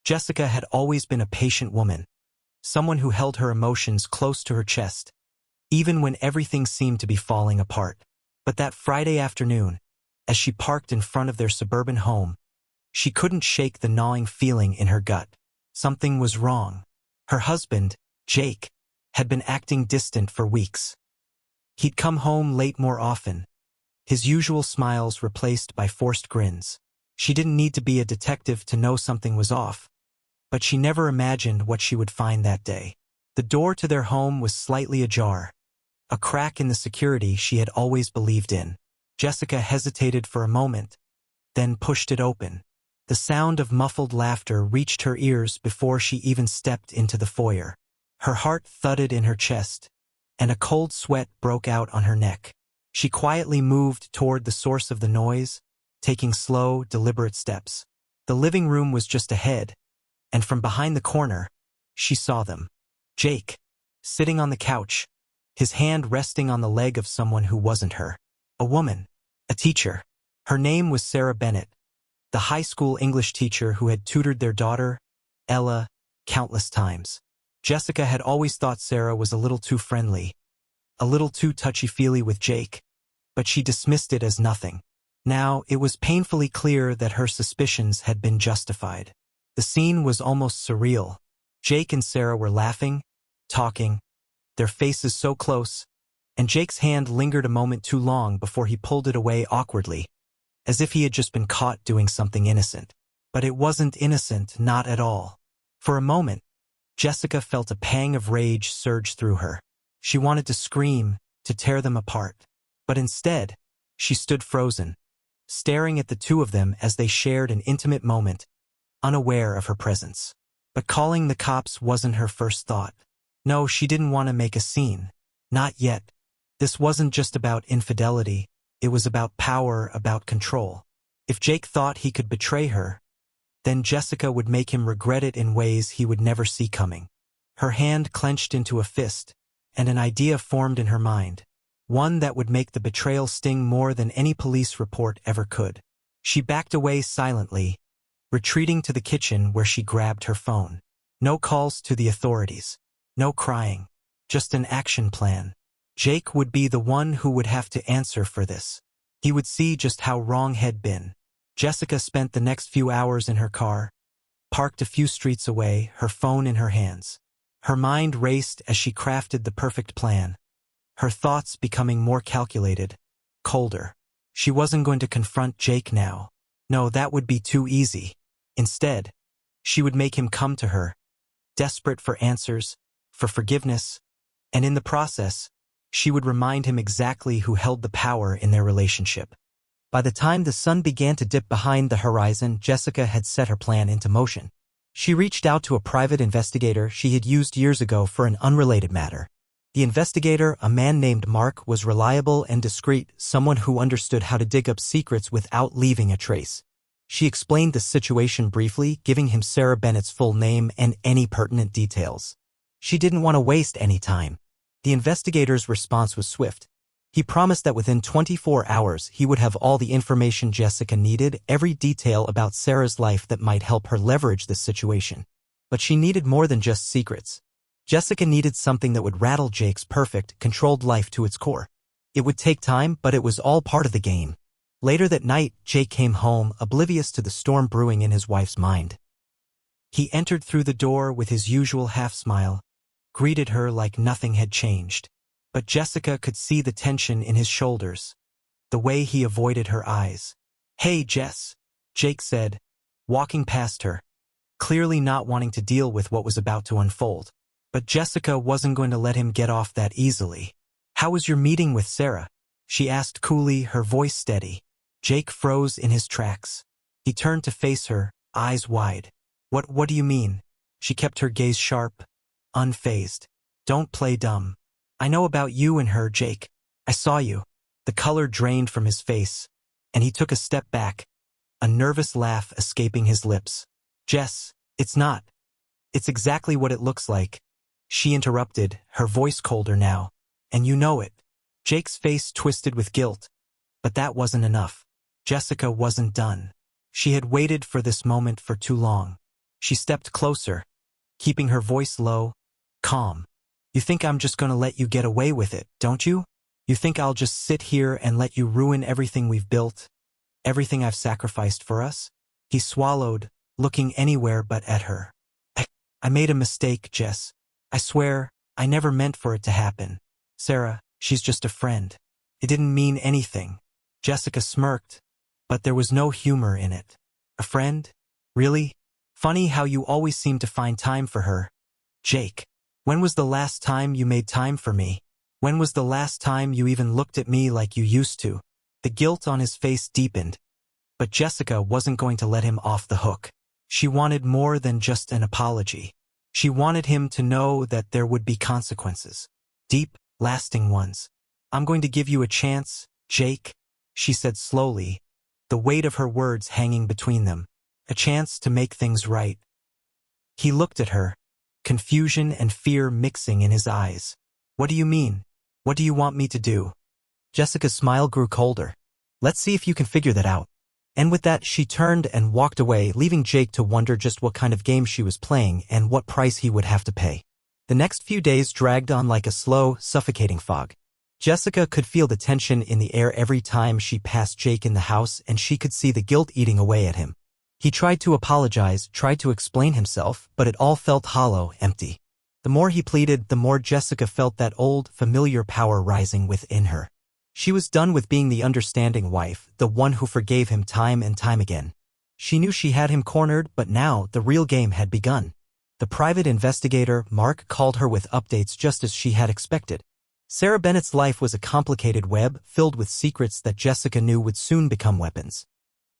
Jessica had always been a patient woman, someone who held her emotions close to her chest, even when everything seemed to be falling apart. But that Friday afternoon, as she parked in front of their suburban home, she couldn't shake the gnawing feeling in her gut. Something was wrong. Her husband, Jake, had been acting distant for weeks. He'd come home late more often, his usual smiles replaced by forced grins. She didn't need to be a detective to know something was off, but she never imagined what she would find that day. The door to their home was slightly ajar, a crack in the security she had always believed in. Jessica hesitated for a moment, then pushed it open. The sound of muffled laughter reached her ears before she even stepped into the foyer. Her heart thudded in her chest, and a cold sweat broke out on her neck. She quietly moved toward the source of the noise, taking slow, deliberate steps. The living room was just ahead, and from behind the corner, she saw them. Jake, sitting on the couch, his hand resting on the leg of someone who wasn't her. A woman, a teacher. Her name was Sarah Bennett, the high school English teacher who had tutored their daughter, Ella, countless times. Jessica had always thought Sarah was a little too friendly, a little too touchy-feely with Jake, but she dismissed it as nothing. Now, it was painfully clear that her suspicions had been justified. The scene was almost surreal. Jake and Sarah were laughing, talking, their faces so close, and Jake's hand lingered a moment too long before he pulled it away awkwardly, as if he had just been caught doing something innocent. But it wasn't innocent, not at all. For a moment, Jessica felt a pang of rage surge through her. She wanted to scream, to tear them apart. But instead, she stood frozen, staring at the two of them as they shared an intimate moment, unaware of her presence. But calling the cops wasn't her first thought. No, she didn't want to make a scene. Not yet. This wasn't just about infidelity. It was about power, about control. If Jake thought he could betray her, then Jessica would make him regret it in ways he would never see coming. Her hand clenched into a fist, and an idea formed in her mind, one that would make the betrayal sting more than any police report ever could. She backed away silently, retreating to the kitchen where she grabbed her phone. No calls to the authorities. No crying. Just an action plan. Jake would be the one who would have to answer for this. He would see just how wrong had been. Jessica spent the next few hours in her car, parked a few streets away, her phone in her hands. Her mind raced as she crafted the perfect plan, her thoughts becoming more calculated, colder. She wasn't going to confront Jake now. No, that would be too easy. Instead, she would make him come to her, desperate for answers, for forgiveness, and in the process, she would remind him exactly who held the power in their relationship. By the time the sun began to dip behind the horizon, Jessica had set her plan into motion. She reached out to a private investigator she had used years ago for an unrelated matter. The investigator, a man named Mark, was reliable and discreet, someone who understood how to dig up secrets without leaving a trace. She explained the situation briefly, giving him Sarah Bennett's full name and any pertinent details. She didn't want to waste any time. The investigator's response was swift. He promised that within 24 hours he would have all the information Jessica needed, every detail about Sarah's life that might help her leverage this situation. But she needed more than just secrets. Jessica needed something that would rattle Jake's perfect, controlled life to its core. It would take time, but it was all part of the game. Later that night, Jake came home, oblivious to the storm brewing in his wife's mind. He entered through the door with his usual half-smile, greeted her like nothing had changed. But Jessica could see the tension in his shoulders, the way he avoided her eyes. "Hey, Jess," Jake said, walking past her, clearly not wanting to deal with what was about to unfold. But Jessica wasn't going to let him get off that easily. "How was your meeting with Sarah?" she asked coolly, her voice steady. Jake froze in his tracks. He turned to face her, eyes wide. What do you mean?" She kept her gaze sharp, unfazed. "Don't play dumb. I know about you and her, Jake. I saw you." The color drained from his face, and he took a step back, a nervous laugh escaping his lips. "Jess, it's not. It's exactly what it looks like," she interrupted, her voice colder now. "And you know it." Jake's face twisted with guilt, but that wasn't enough. Jessica wasn't done. She had waited for this moment for too long. She stepped closer, keeping her voice low, calm. You think I'm just gonna let you get away with it, don't you? You think I'll just sit here and let you ruin everything we've built, everything I've sacrificed for us? He swallowed, looking anywhere but at her. I made a mistake, Jess. I swear, I never meant for it to happen. Sarah, she's just a friend. It didn't mean anything. Jessica smirked, but there was no humor in it. A friend? Really? Funny how you always seem to find time for her. Jake, when was the last time you made time for me? When was the last time you even looked at me like you used to? The guilt on his face deepened, but Jessica wasn't going to let him off the hook. She wanted more than just an apology. She wanted him to know that there would be consequences. Deep, lasting ones. I'm going to give you a chance, Jake, she said slowly, the weight of her words hanging between them. A chance to make things right. He looked at her, confusion and fear mixing in his eyes. What do you mean? What do you want me to do? Jessica's smile grew colder. Let's see if you can figure that out. And with that, she turned and walked away, leaving Jake to wonder just what kind of game she was playing and what price he would have to pay. The next few days dragged on like a slow, suffocating fog. Jessica could feel the tension in the air every time she passed Jake in the house, and she could see the guilt eating away at him. He tried to apologize, tried to explain himself, but it all felt hollow, empty. The more he pleaded, the more Jessica felt that old, familiar power rising within her. She was done with being the understanding wife, the one who forgave him time and time again. She knew she had him cornered, but now the real game had begun. The private investigator, Mark, called her with updates just as she had expected. Sarah Bennett's life was a complicated web filled with secrets that Jessica knew would soon become weapons.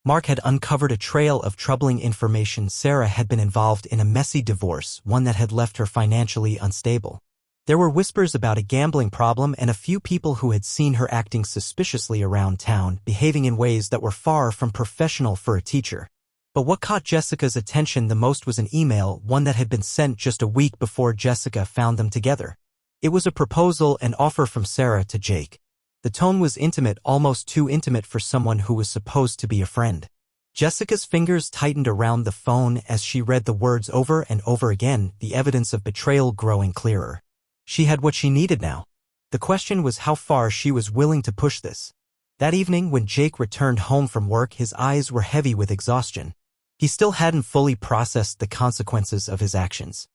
Mark had uncovered a trail of troubling information. Sarah had been involved in a messy divorce, one that had left her financially unstable. There were whispers about a gambling problem and a few people who had seen her acting suspiciously around town, behaving in ways that were far from professional for a teacher. But what caught Jessica's attention the most was an email, one that had been sent just a week before Jessica found them together. It was a proposal, an offer from Sarah to Jake. The tone was intimate, almost too intimate for someone who was supposed to be a friend. Jessica's fingers tightened around the phone as she read the words over and over again, the evidence of betrayal growing clearer. She had what she needed now. The question was how far she was willing to push this. That evening, when Jake returned home from work, his eyes were heavy with exhaustion. He still hadn't fully processed the consequences of his actions.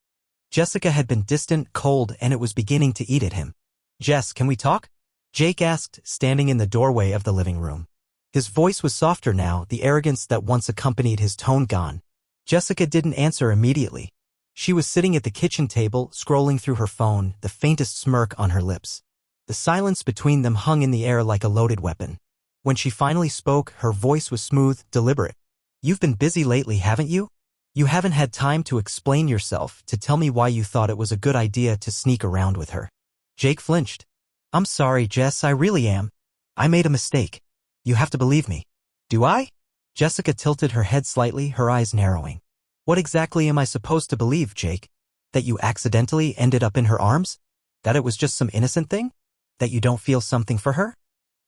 Jessica had been distant, cold, and it was beginning to eat at him. Jess, can we talk? Jake asked, standing in the doorway of the living room. His voice was softer now, the arrogance that once accompanied his tone gone. Jessica didn't answer immediately. She was sitting at the kitchen table, scrolling through her phone, the faintest smirk on her lips. The silence between them hung in the air like a loaded weapon. When she finally spoke, her voice was smooth, deliberate. You've been busy lately, haven't you? You haven't had time to explain yourself, to tell me why you thought it was a good idea to sneak around with her. Jake flinched. I'm sorry, Jess, I really am. I made a mistake. You have to believe me. Do I? Jessica tilted her head slightly, her eyes narrowing. What exactly am I supposed to believe, Jake? That you accidentally ended up in her arms? That it was just some innocent thing? That you don't feel something for her?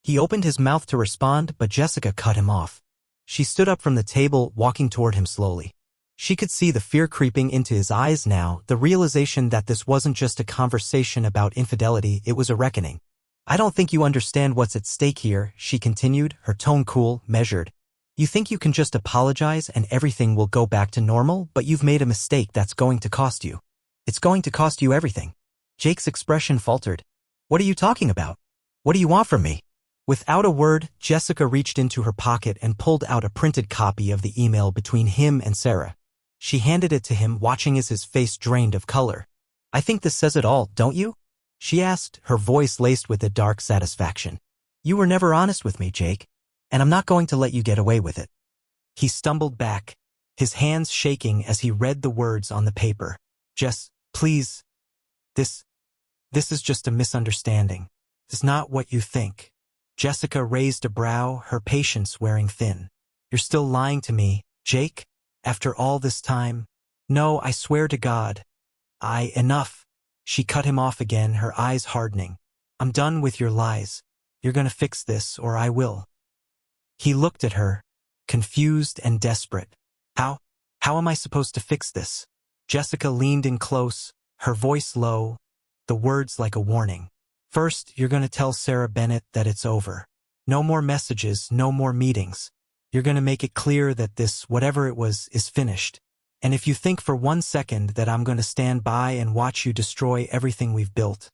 He opened his mouth to respond, but Jessica cut him off. She stood up from the table, walking toward him slowly. She could see the fear creeping into his eyes now, the realization that this wasn't just a conversation about infidelity, it was a reckoning. I don't think you understand what's at stake here, she continued, her tone cool, measured. You think you can just apologize and everything will go back to normal, but you've made a mistake that's going to cost you. It's going to cost you everything. Jake's expression faltered. What are you talking about? What do you want from me? Without a word, Jessica reached into her pocket and pulled out a printed copy of the email between him and Sarah. She handed it to him, watching as his face drained of color. I think this says it all, don't you? She asked, her voice laced with a dark satisfaction. You were never honest with me, Jake, and I'm not going to let you get away with it. He stumbled back, his hands shaking as he read the words on the paper. Jess, please. This is just a misunderstanding. It's not what you think. Jessica raised a brow, her patience wearing thin. You're still lying to me, Jake? After all this time? No, I swear to God. Enough. She cut him off again, her eyes hardening. I'm done with your lies. You're gonna fix this, or I will. He looked at her, confused and desperate. How? How am I supposed to fix this? Jessica leaned in close, her voice low, the words like a warning. First, you're going to tell Sarah Bennett that it's over. No more messages, no more meetings. You're going to make it clear that this, whatever it was, is finished. And if you think for 1 second that I'm going to stand by and watch you destroy everything we've built,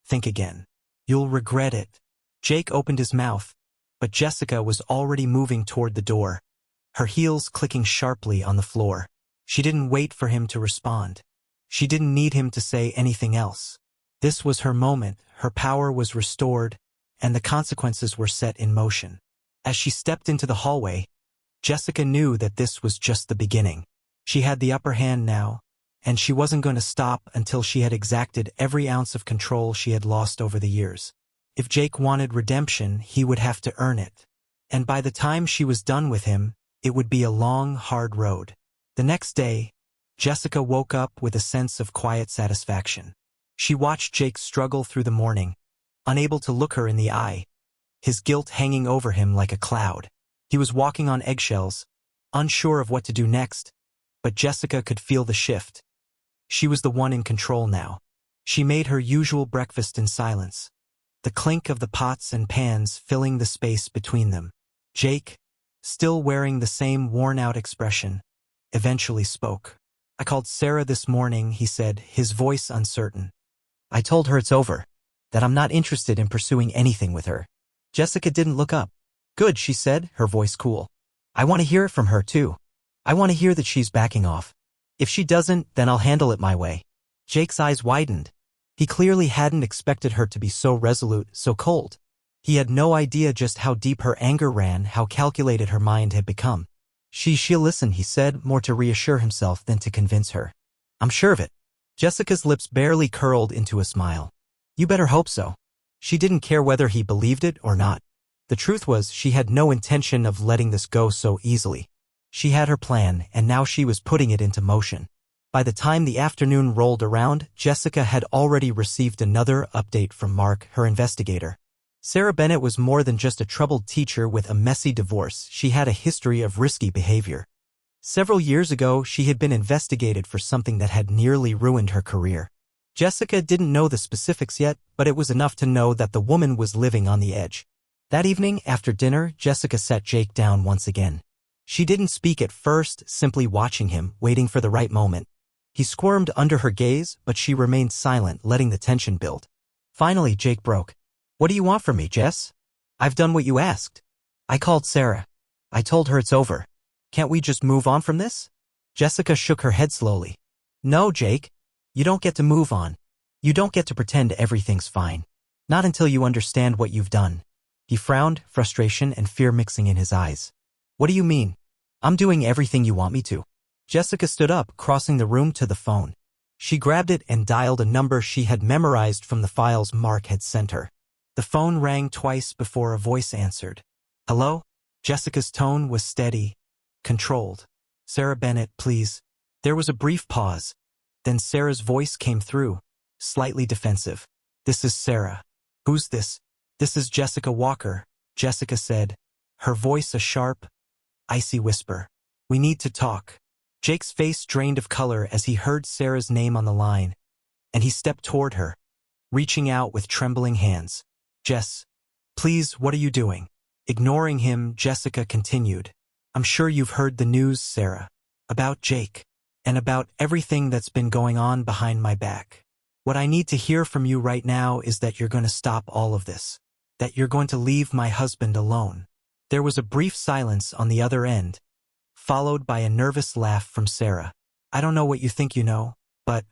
think again. You'll regret it. Jake opened his mouth, but Jessica was already moving toward the door, her heels clicking sharply on the floor. She didn't wait for him to respond. She didn't need him to say anything else. This was her moment, her power was restored, and the consequences were set in motion. As she stepped into the hallway, Jessica knew that this was just the beginning. She had the upper hand now, and she wasn't going to stop until she had exacted every ounce of control she had lost over the years. If Jake wanted redemption, he would have to earn it. And by the time she was done with him, it would be a long, hard road. The next day, Jessica woke up with a sense of quiet satisfaction. She watched Jake struggle through the morning, unable to look her in the eye, his guilt hanging over him like a cloud. He was walking on eggshells, unsure of what to do next, but Jessica could feel the shift. She was the one in control now. She made her usual breakfast in silence, the clink of the pots and pans filling the space between them. Jake, still wearing the same worn-out expression, eventually spoke. I called Sarah this morning, he said, his voice uncertain. I told her it's over, that I'm not interested in pursuing anything with her. Jessica didn't look up. Good, she said, her voice cool. I want to hear it from her too. I want to hear that she's backing off. If she doesn't, then I'll handle it my way. Jake's eyes widened. He clearly hadn't expected her to be so resolute, so cold. He had no idea just how deep her anger ran, how calculated her mind had become. She'll listen, he said, more to reassure himself than to convince her. I'm sure of it. Jessica's lips barely curled into a smile. You better hope so. She didn't care whether he believed it or not. The truth was, she had no intention of letting this go so easily. She had her plan, and now she was putting it into motion. By the time the afternoon rolled around, Jessica had already received another update from Mark, her investigator. Sarah Bennett was more than just a troubled teacher with a messy divorce. She had a history of risky behavior. Several years ago, she had been investigated for something that had nearly ruined her career. Jessica didn't know the specifics yet, but it was enough to know that the woman was living on the edge. That evening, after dinner, Jessica sat Jake down once again. She didn't speak at first, simply watching him, waiting for the right moment. He squirmed under her gaze, but she remained silent, letting the tension build. Finally, Jake broke. What do you want from me, Jess? I've done what you asked. I called Sarah. I told her it's over. Can't we just move on from this? Jessica shook her head slowly. No, Jake. You don't get to move on. You don't get to pretend everything's fine. Not until you understand what you've done. He frowned, frustration and fear mixing in his eyes. What do you mean? I'm doing everything you want me to. Jessica stood up, crossing the room to the phone. She grabbed it and dialed a number she had memorized from the files Mark had sent her. The phone rang twice before a voice answered. Hello? Jessica's tone was steady, controlled. Sarah Bennett, please. There was a brief pause. Then Sarah's voice came through, slightly defensive. This is Sarah. Who's this? This is Jessica Walker, Jessica said, her voice a sharp, icy whisper. We need to talk. Jake's face drained of color as he heard Sarah's name on the line, and he stepped toward her, reaching out with trembling hands. Jess, please, what are you doing? Ignoring him, Jessica continued. I'm sure you've heard the news, Sarah, about Jake, and about everything that's been going on behind my back. What I need to hear from you right now is that you're going to stop all of this, that you're going to leave my husband alone. There was a brief silence on the other end, followed by a nervous laugh from Sarah. I don't know what you think you know, but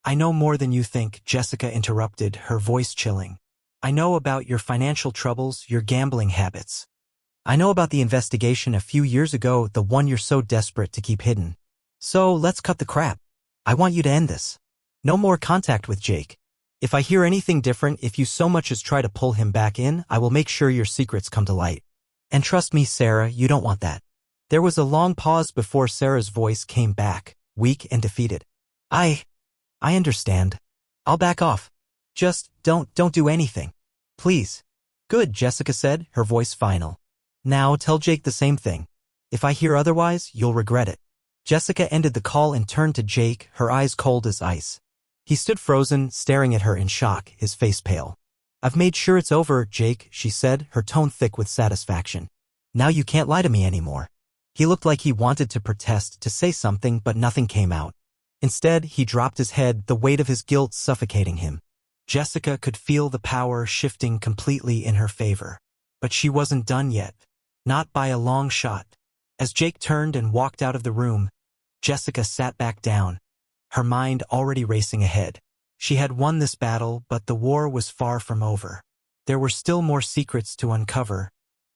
I know more than you think, Jessica interrupted, her voice chilling. I know about your financial troubles, your gambling habits. I know about the investigation a few years ago, the one you're so desperate to keep hidden. So let's cut the crap. I want you to end this. No more contact with Jake. If I hear anything different, if you so much as try to pull him back in, I will make sure your secrets come to light. And trust me, Sarah, you don't want that. There was a long pause before Sarah's voice came back, weak and defeated. I understand. I'll back off. Just don't do anything. Please. Good, Jessica said, her voice final. Now tell Jake the same thing. If I hear otherwise, you'll regret it. Jessica ended the call and turned to Jake, her eyes cold as ice. He stood frozen, staring at her in shock, his face pale. "I've made sure it's over, Jake," she said, her tone thick with satisfaction. "Now you can't lie to me anymore." He looked like he wanted to protest, to say something, but nothing came out. Instead, he dropped his head, the weight of his guilt suffocating him. Jessica could feel the power shifting completely in her favor. But she wasn't done yet. Not by a long shot. As Jake turned and walked out of the room, Jessica sat back down, her mind already racing ahead. She had won this battle, but the war was far from over. There were still more secrets to uncover,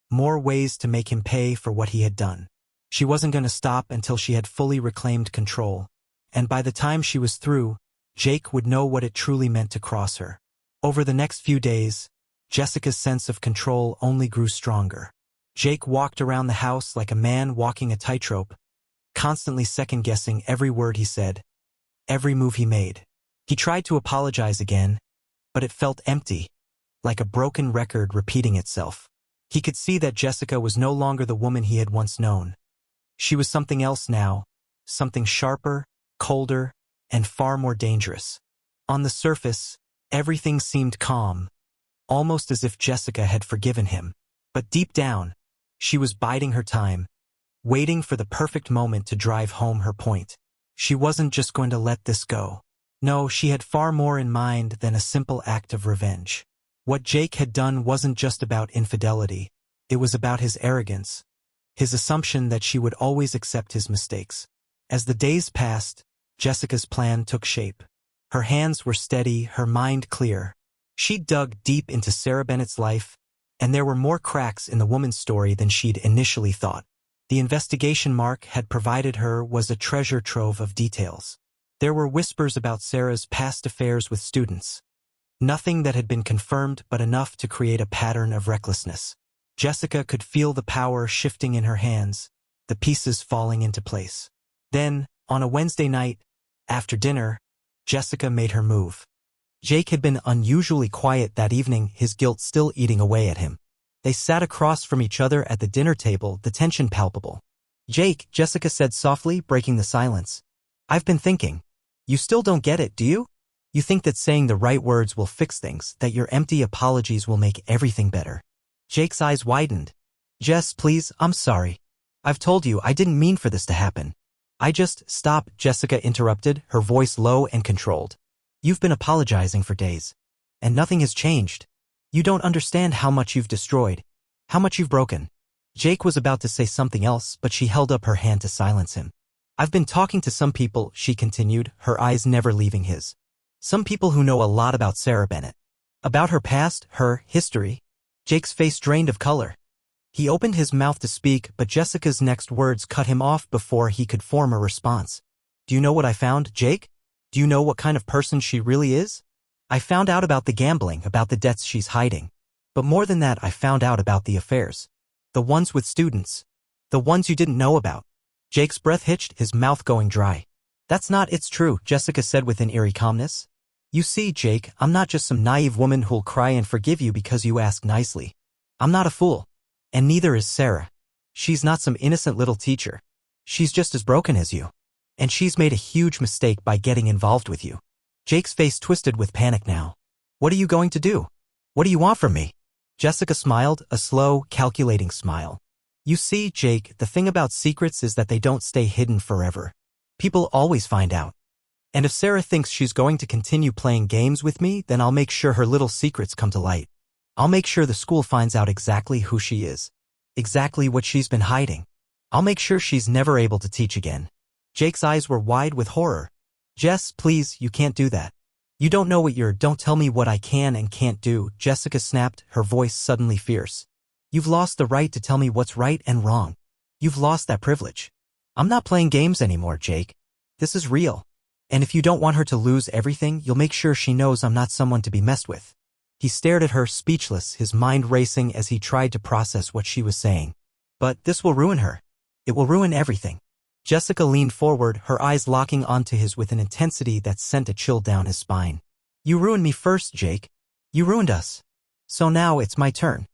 more ways to make him pay for what he had done. She wasn't going to stop until she had fully reclaimed control. And by the time she was through, Jake would know what it truly meant to cross her. Over the next few days, Jessica's sense of control only grew stronger. Jake walked around the house like a man walking a tightrope, constantly second-guessing every word he said, every move he made. He tried to apologize again, but it felt empty, like a broken record repeating itself. He could see that Jessica was no longer the woman he had once known. She was something else now, something sharper, colder, and far more dangerous. On the surface, everything seemed calm, almost as if Jessica had forgiven him. But deep down, she was biding her time, waiting for the perfect moment to drive home her point. She wasn't just going to let this go. No, she had far more in mind than a simple act of revenge. What Jake had done wasn't just about infidelity. It was about his arrogance, his assumption that she would always accept his mistakes. As the days passed, Jessica's plan took shape. Her hands were steady, her mind clear. She dug deep into Sarah Bennett's life, and there were more cracks in the woman's story than she'd initially thought. The investigation Mark had provided her was a treasure trove of details. There were whispers about Sarah's past affairs with students. Nothing that had been confirmed, but enough to create a pattern of recklessness. Jessica could feel the power shifting in her hands, the pieces falling into place. Then, on a Wednesday night, after dinner, Jessica made her move. Jake had been unusually quiet that evening, his guilt still eating away at him. They sat across from each other at the dinner table, the tension palpable. "Jake," Jessica said softly, breaking the silence. "I've been thinking. You still don't get it, do you? You think that saying the right words will fix things, that your empty apologies will make everything better." Jake's eyes widened. "Jess, please, I'm sorry. I've told you I didn't mean for this to happen. I just..." "Stop," Jessica interrupted, her voice low and controlled. "You've been apologizing for days. And nothing has changed. You don't understand how much you've destroyed, how much you've broken." Jake was about to say something else, but she held up her hand to silence him. "I've been talking to some people," she continued, her eyes never leaving his. "Some people who know a lot about Sarah Bennett. About her past, her history." Jake's face drained of color. He opened his mouth to speak, but Jessica's next words cut him off before he could form a response. "Do you know what I found, Jake? Do you know what kind of person she really is? I found out about the gambling, about the debts she's hiding. But more than that, I found out about the affairs. The ones with students. The ones you didn't know about." Jake's breath hitched, his mouth going dry. "That's not it's true," Jessica said with an eerie calmness. "You see, Jake, I'm not just some naive woman who'll cry and forgive you because you ask nicely. I'm not a fool. And neither is Sarah. She's not some innocent little teacher. She's just as broken as you. And she's made a huge mistake by getting involved with you." Jake's face twisted with panic now. "What are you going to do? What do you want from me?" Jessica smiled, a slow, calculating smile. "You see, Jake, the thing about secrets is that they don't stay hidden forever. People always find out. And if Sarah thinks she's going to continue playing games with me, then I'll make sure her little secrets come to light. I'll make sure the school finds out exactly who she is. Exactly what she's been hiding. I'll make sure she's never able to teach again." Jake's eyes were wide with horror. "Jess, please, you can't do that. You don't know what you're..." "Don't tell me what I can and can't do," Jessica snapped, her voice suddenly fierce. "You've lost the right to tell me what's right and wrong. You've lost that privilege. I'm not playing games anymore, Jake. This is real. And if you don't want her to lose everything, you'll make sure she knows I'm not someone to be messed with." He stared at her, speechless, his mind racing as he tried to process what she was saying. "But this will ruin her. It will ruin everything." Jessica leaned forward, her eyes locking onto his with an intensity that sent a chill down his spine. "You ruined me first, Jake. You ruined us. So now it's my turn."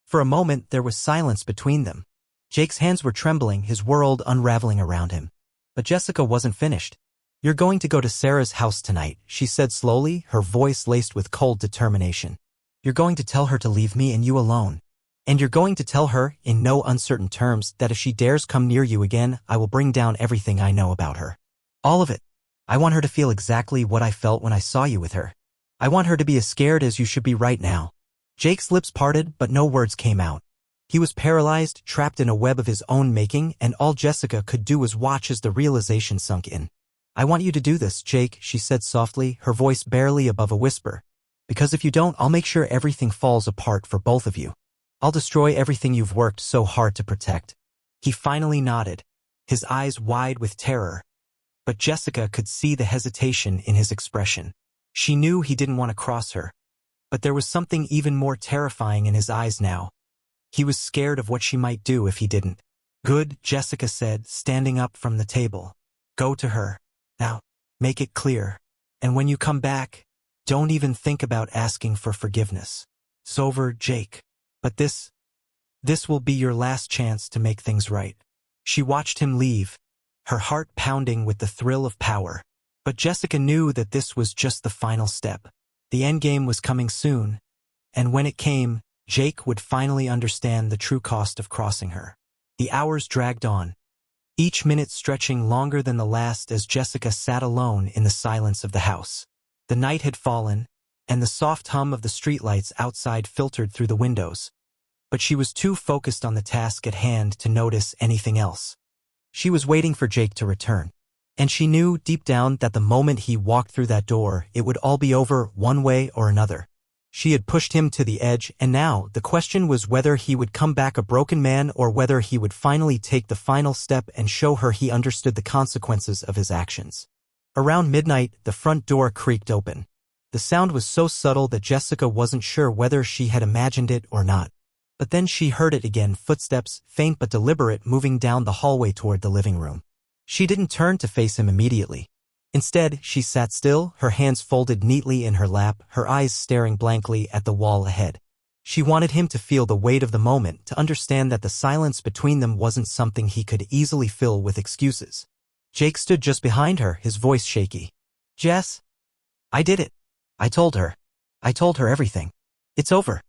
For a moment, there was silence between them. Jake's hands were trembling, his world unraveling around him. But Jessica wasn't finished. "You're going to go to Sarah's house tonight," she said slowly, her voice laced with cold determination. "You're going to tell her to leave me and you alone. And you're going to tell her, in no uncertain terms, that if she dares come near you again, I will bring down everything I know about her. All of it. I want her to feel exactly what I felt when I saw you with her. I want her to be as scared as you should be right now." Jake's lips parted, but no words came out. He was paralyzed, trapped in a web of his own making, and all Jessica could do was watch as the realization sunk in. "I want you to do this, Jake," she said softly, her voice barely above a whisper. "Because if you don't, I'll make sure everything falls apart for both of you. I'll destroy everything you've worked so hard to protect." He finally nodded, his eyes wide with terror. But Jessica could see the hesitation in his expression. She knew he didn't want to cross her. But there was something even more terrifying in his eyes now. He was scared of what she might do if he didn't. "Good," Jessica said, standing up from the table. "Go to her. Now, make it clear. And when you come back, don't even think about asking for forgiveness. It's over, Jake. But this will be your last chance to make things right." She watched him leave, her heart pounding with the thrill of power. But Jessica knew that this was just the final step. The endgame was coming soon, and when it came, Jake would finally understand the true cost of crossing her. The hours dragged on, each minute stretching longer than the last as Jessica sat alone in the silence of the house. The night had fallen, and the soft hum of the streetlights outside filtered through the windows. But she was too focused on the task at hand to notice anything else. She was waiting for Jake to return. And she knew deep down that the moment he walked through that door, it would all be over one way or another. She had pushed him to the edge, and now the question was whether he would come back a broken man or whether he would finally take the final step and show her he understood the consequences of his actions. Around midnight, the front door creaked open. The sound was so subtle that Jessica wasn't sure whether she had imagined it or not. But then she heard it again, footsteps, faint but deliberate, moving down the hallway toward the living room. She didn't turn to face him immediately. Instead, she sat still, her hands folded neatly in her lap, her eyes staring blankly at the wall ahead. She wanted him to feel the weight of the moment, to understand that the silence between them wasn't something he could easily fill with excuses. Jake stood just behind her, his voice shaky. "Jess, I did it. I told her. I told her everything. It's over.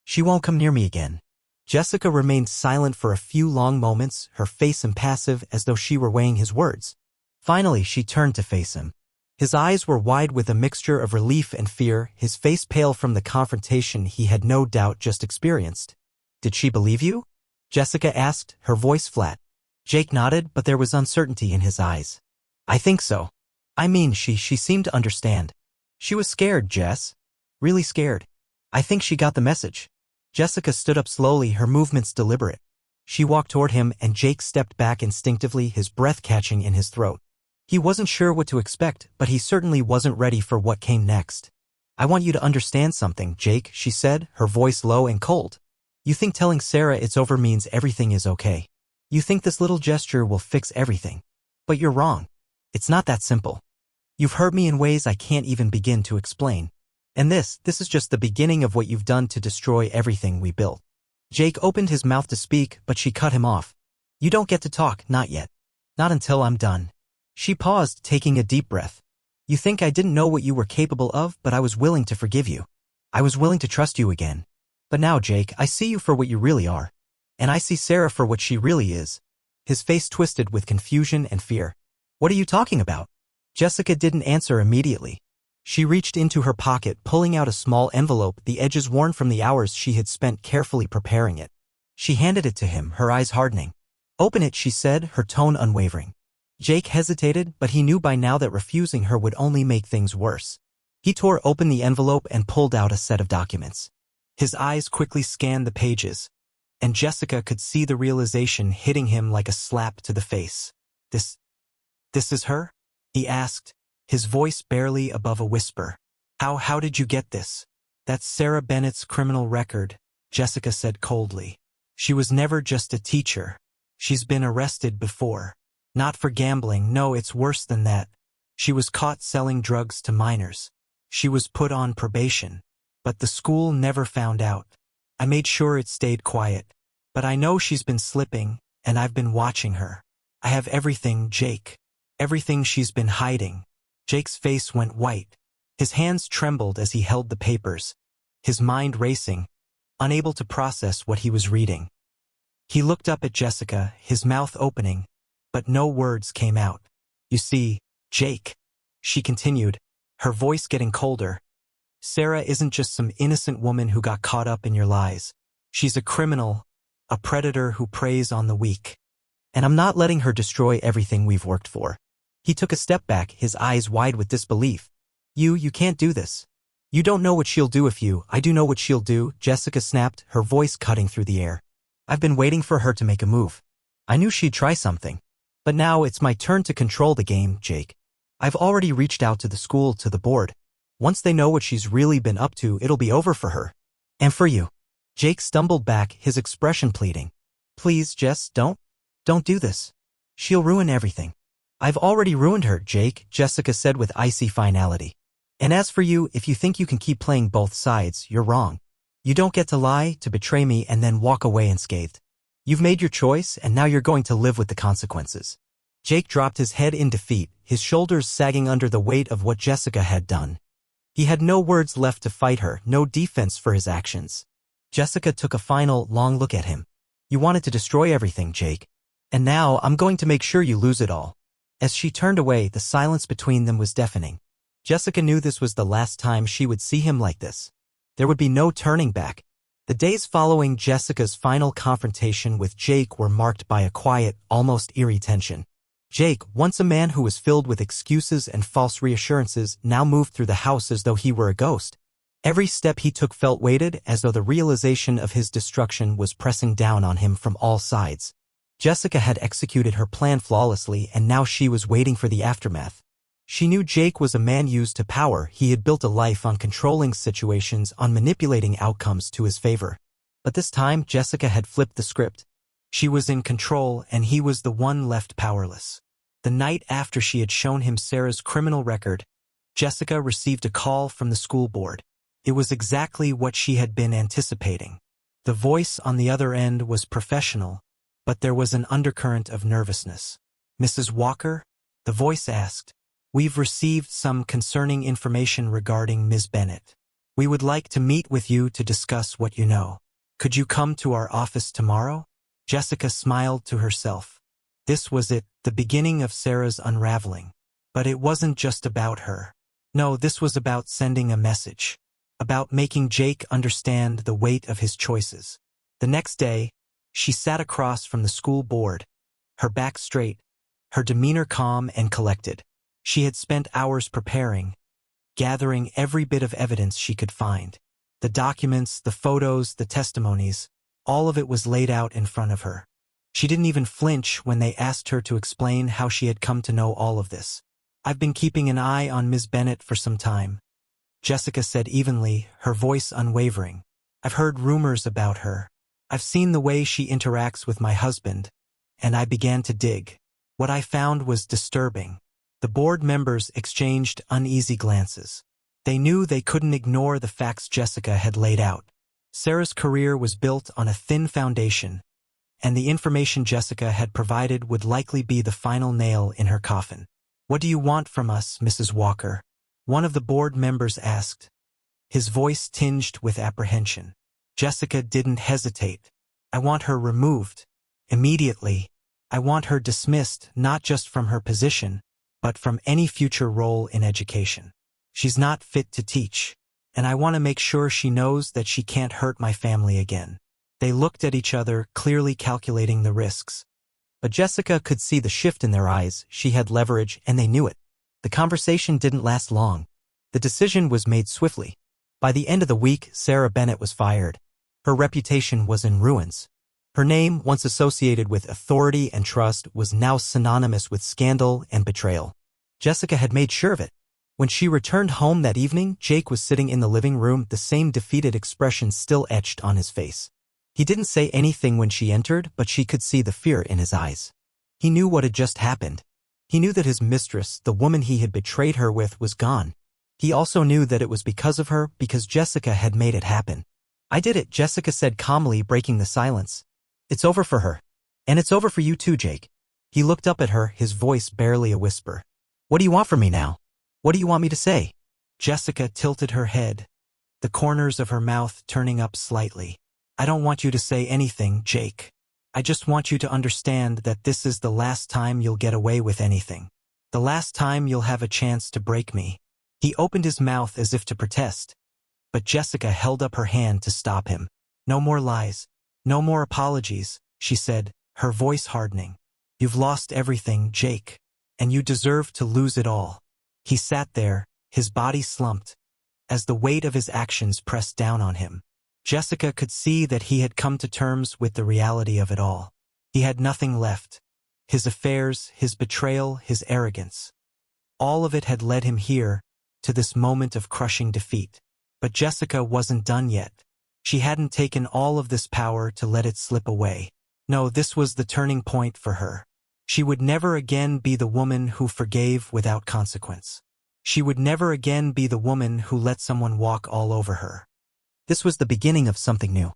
She won't come near me again." Jessica remained silent for a few long moments, her face impassive as though she were weighing his words. Finally, she turned to face him. His eyes were wide with a mixture of relief and fear, his face pale from the confrontation he had no doubt just experienced. "Did she believe you?" Jessica asked, her voice flat. Jake nodded, but there was uncertainty in his eyes. "I think so. I mean, she seemed to understand. She was scared, Jess. Really scared. I think she got the message." Jessica stood up slowly, her movements deliberate. She walked toward him, and Jake stepped back instinctively, his breath catching in his throat. He wasn't sure what to expect, but he certainly wasn't ready for what came next. "I want you to understand something, Jake," she said, her voice low and cold. "You think telling Sarah it's over means everything is okay. You think this little gesture will fix everything. But you're wrong. It's not that simple. You've hurt me in ways I can't even begin to explain. And this is just the beginning of what you've done to destroy everything we built." Jake opened his mouth to speak, but she cut him off. "You don't get to talk, not yet. Not until I'm done." She paused, taking a deep breath. "You think I didn't know what you were capable of, but I was willing to forgive you. I was willing to trust you again. But now, Jake, I see you for what you really are. And I see Sarah for what she really is." His face twisted with confusion and fear. "What are you talking about?" Jessica didn't answer immediately. She reached into her pocket, pulling out a small envelope, the edges worn from the hours she had spent carefully preparing it. She handed it to him, her eyes hardening. "Open it," she said, her tone unwavering. Jake hesitated, but he knew by now that refusing her would only make things worse. He tore open the envelope and pulled out a set of documents. His eyes quickly scanned the pages, and Jessica could see the realization hitting him like a slap to the face. This is her?" he asked, his voice barely above a whisper. How did you get this?" "That's Sarah Bennett's criminal record," Jessica said coldly. "She was never just a teacher. She's been arrested before. Not for gambling, no, it's worse than that. She was caught selling drugs to minors. She was put on probation. But the school never found out. I made sure it stayed quiet. But I know she's been slipping, and I've been watching her. I have everything, Jake. Everything she's been hiding. Jake's face went white. His hands trembled as he held the papers, his mind racing, unable to process what he was reading. He looked up at Jessica, his mouth opening, but no words came out. You see, Jake, she continued, her voice getting colder. Sarah isn't just some innocent woman who got caught up in your lies. She's a criminal, a predator who preys on the weak. And I'm not letting her destroy everything we've worked for. He took a step back, his eyes wide with disbelief. You can't do this. You don't know what she'll do if you— I do know what she'll do, Jessica snapped, her voice cutting through the air. I've been waiting for her to make a move. I knew she'd try something. But now it's my turn to control the game, Jake. I've already reached out to the school, to the board. Once they know what she's really been up to, it'll be over for her. And for you. Jake stumbled back, his expression pleading. Please, Jess, don't do this. She'll ruin everything. I've already ruined her, Jake, Jessica said with icy finality. And as for you, if you think you can keep playing both sides, you're wrong. You don't get to lie, to betray me, and then walk away unscathed. You've made your choice, and now you're going to live with the consequences. Jake dropped his head in defeat, his shoulders sagging under the weight of what Jessica had done. He had no words left to fight her, no defense for his actions. Jessica took a final, long look at him. You wanted to destroy everything, Jake. And now I'm going to make sure you lose it all. As she turned away, the silence between them was deafening. Jessica knew this was the last time she would see him like this. There would be no turning back. The days following Jessica's final confrontation with Jake were marked by a quiet, almost eerie tension. Jake, once a man who was filled with excuses and false reassurances, now moved through the house as though he were a ghost. Every step he took felt weighted, as though the realization of his destruction was pressing down on him from all sides. Jessica had executed her plan flawlessly, and now she was waiting for the aftermath. She knew Jake was a man used to power. He had built a life on controlling situations, on manipulating outcomes to his favor. But this time, Jessica had flipped the script. She was in control, and he was the one left powerless. The night after she had shown him Sarah's criminal record, Jessica received a call from the school board. It was exactly what she had been anticipating. The voice on the other end was professional, but there was an undercurrent of nervousness. Mrs. Walker? The voice asked. We've received some concerning information regarding Ms. Bennett. We would like to meet with you to discuss what you know. Could you come to our office tomorrow? Jessica smiled to herself. This was it, the beginning of Sarah's unraveling. But it wasn't just about her. No, this was about sending a message. About making Jake understand the weight of his choices. The next day, she sat across from the school board, her back straight, her demeanor calm and collected. She had spent hours preparing, gathering every bit of evidence she could find. The documents, the photos, the testimonies, all of it was laid out in front of her. She didn't even flinch when they asked her to explain how she had come to know all of this. I've been keeping an eye on Ms. Bennett for some time, Jessica said evenly, her voice unwavering. I've heard rumors about her. I've seen the way she interacts with my husband, and I began to dig. What I found was disturbing. The board members exchanged uneasy glances. They knew they couldn't ignore the facts Jessica had laid out. Sarah's career was built on a thin foundation, and the information Jessica had provided would likely be the final nail in her coffin. What do you want from us, Mrs. Walker? One of the board members asked, his voice tinged with apprehension. Jessica didn't hesitate. I want her removed. Immediately. I want her dismissed, not just from her position, but from any future role in education. She's not fit to teach, and I want to make sure she knows that she can't hurt my family again. They looked at each other, clearly calculating the risks. But Jessica could see the shift in their eyes. She had leverage, and they knew it. The conversation didn't last long. The decision was made swiftly. By the end of the week, Sarah Bennett was fired. Her reputation was in ruins. Her name, once associated with authority and trust, was now synonymous with scandal and betrayal. Jessica had made sure of it. When she returned home that evening, Jake was sitting in the living room, the same defeated expression still etched on his face. He didn't say anything when she entered, but she could see the fear in his eyes. He knew what had just happened. He knew that his mistress, the woman he had betrayed her with, was gone. He also knew that it was because of her, because Jessica had made it happen. I did it, Jessica said calmly, breaking the silence. It's over for her. And it's over for you too, Jake. He looked up at her, his voice barely a whisper. "What do you want from me now? What do you want me to say?" Jessica tilted her head, the corners of her mouth turning up slightly. "I don't want you to say anything, Jake. I just want you to understand that this is the last time you'll get away with anything. The last time you'll have a chance to break me." He opened his mouth as if to protest, but Jessica held up her hand to stop him. "No more lies. No more apologies," she said, her voice hardening. "You've lost everything, Jake, and you deserve to lose it all." He sat there, his body slumped, as the weight of his actions pressed down on him. Jessica could see that he had come to terms with the reality of it all. He had nothing left. His affairs, his betrayal, his arrogance. All of it had led him here, to this moment of crushing defeat. But Jessica wasn't done yet. She hadn't taken all of this power to let it slip away. No, this was the turning point for her. She would never again be the woman who forgave without consequence. She would never again be the woman who let someone walk all over her. This was the beginning of something new.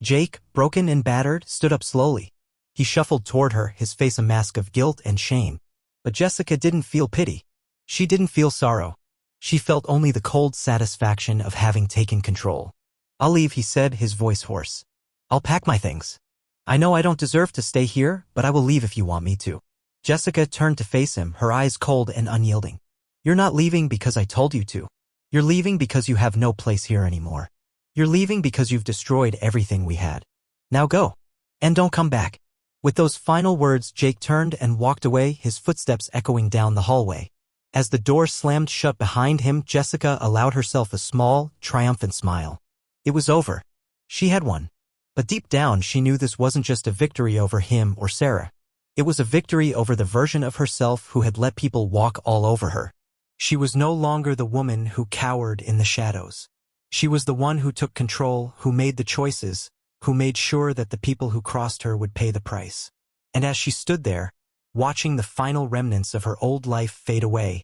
Jake, broken and battered, stood up slowly. He shuffled toward her, his face a mask of guilt and shame. But Jessica didn't feel pity. She didn't feel sorrow. She felt only the cold satisfaction of having taken control. "I'll leave," he said, his voice hoarse. "I'll pack my things. I know I don't deserve to stay here, but I will leave if you want me to." Jessica turned to face him, her eyes cold and unyielding. "You're not leaving because I told you to. You're leaving because you have no place here anymore. You're leaving because you've destroyed everything we had. Now go. And don't come back." With those final words, Jake turned and walked away, his footsteps echoing down the hallway. As the door slammed shut behind him, Jessica allowed herself a small, triumphant smile. It was over. She had won. But deep down, she knew this wasn't just a victory over him or Sarah. It was a victory over the version of herself who had let people walk all over her. She was no longer the woman who cowered in the shadows. She was the one who took control, who made the choices, who made sure that the people who crossed her would pay the price. And as she stood there, watching the final remnants of her old life fade away,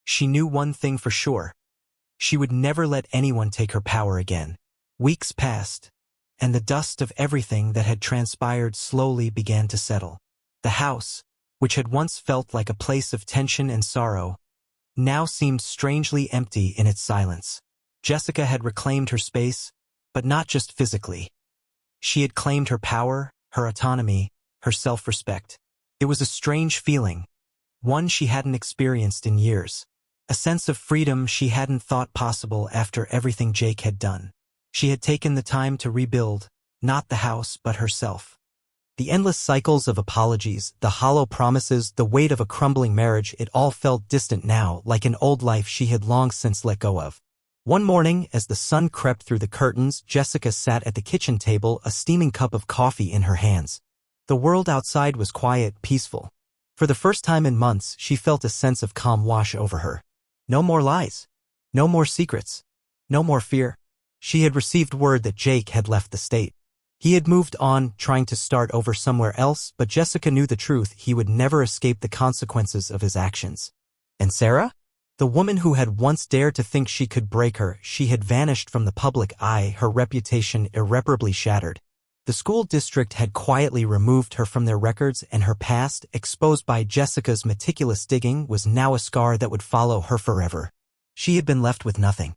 she knew one thing for sure. She would never let anyone take her power again. Weeks passed, and the dust of everything that had transpired slowly began to settle. The house, which had once felt like a place of tension and sorrow, now seemed strangely empty in its silence. Jessica had reclaimed her space, but not just physically. She had claimed her power, her autonomy, her self-respect. It was a strange feeling, one she hadn't experienced in years. A sense of freedom she hadn't thought possible after everything Jake had done. She had taken the time to rebuild, not the house but herself. The endless cycles of apologies, the hollow promises, the weight of a crumbling marriage, it all felt distant now, like an old life she had long since let go of. One morning, as the sun crept through the curtains, Jessica sat at the kitchen table, a steaming cup of coffee in her hands. The world outside was quiet, peaceful. For the first time in months, she felt a sense of calm wash over her. No more lies. No more secrets. No more fear. She had received word that Jake had left the state. He had moved on, trying to start over somewhere else, but Jessica knew the truth: he would never escape the consequences of his actions. And Sarah? The woman who had once dared to think she could break her, she had vanished from the public eye, her reputation irreparably shattered. The school district had quietly removed her from their records, and her past, exposed by Jessica's meticulous digging, was now a scar that would follow her forever. She had been left with nothing.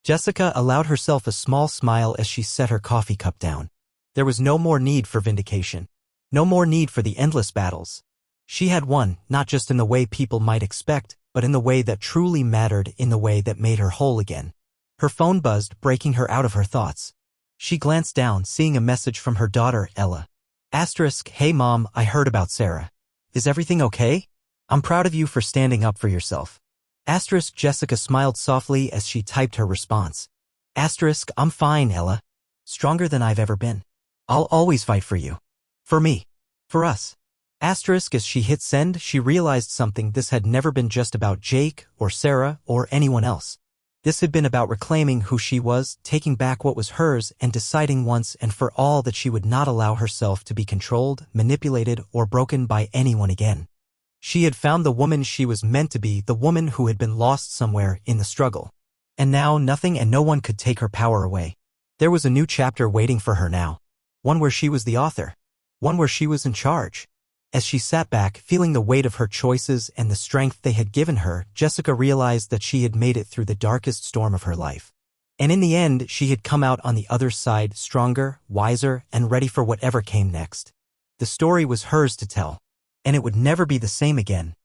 Jessica allowed herself a small smile as she set her coffee cup down. There was no more need for vindication. No more need for the endless battles. She had won, not just in the way people might expect, but in the way that truly mattered, in the way that made her whole again. Her phone buzzed, breaking her out of her thoughts. She glanced down, seeing a message from her daughter, Ella. *Hey Mom, I heard about Sarah. Is everything okay? I'm proud of you for standing up for yourself. Jessica smiled softly as she typed her response. I'm fine, Ella. Stronger than I've ever been. I'll always fight for you. For me. For us. As she hit send, she realized something. This had never been just about Jake, or Sarah, or anyone else. This had been about reclaiming who she was, taking back what was hers, and deciding once and for all that she would not allow herself to be controlled, manipulated, or broken by anyone again. She had found the woman she was meant to be, the woman who had been lost somewhere in the struggle. And now nothing and no one could take her power away. There was a new chapter waiting for her now. One where she was the author. One where she was in charge. As she sat back, feeling the weight of her choices and the strength they had given her, Jessica realized that she had made it through the darkest storm of her life. And in the end, she had come out on the other side stronger, wiser, and ready for whatever came next. The story was hers to tell, and it would never be the same again.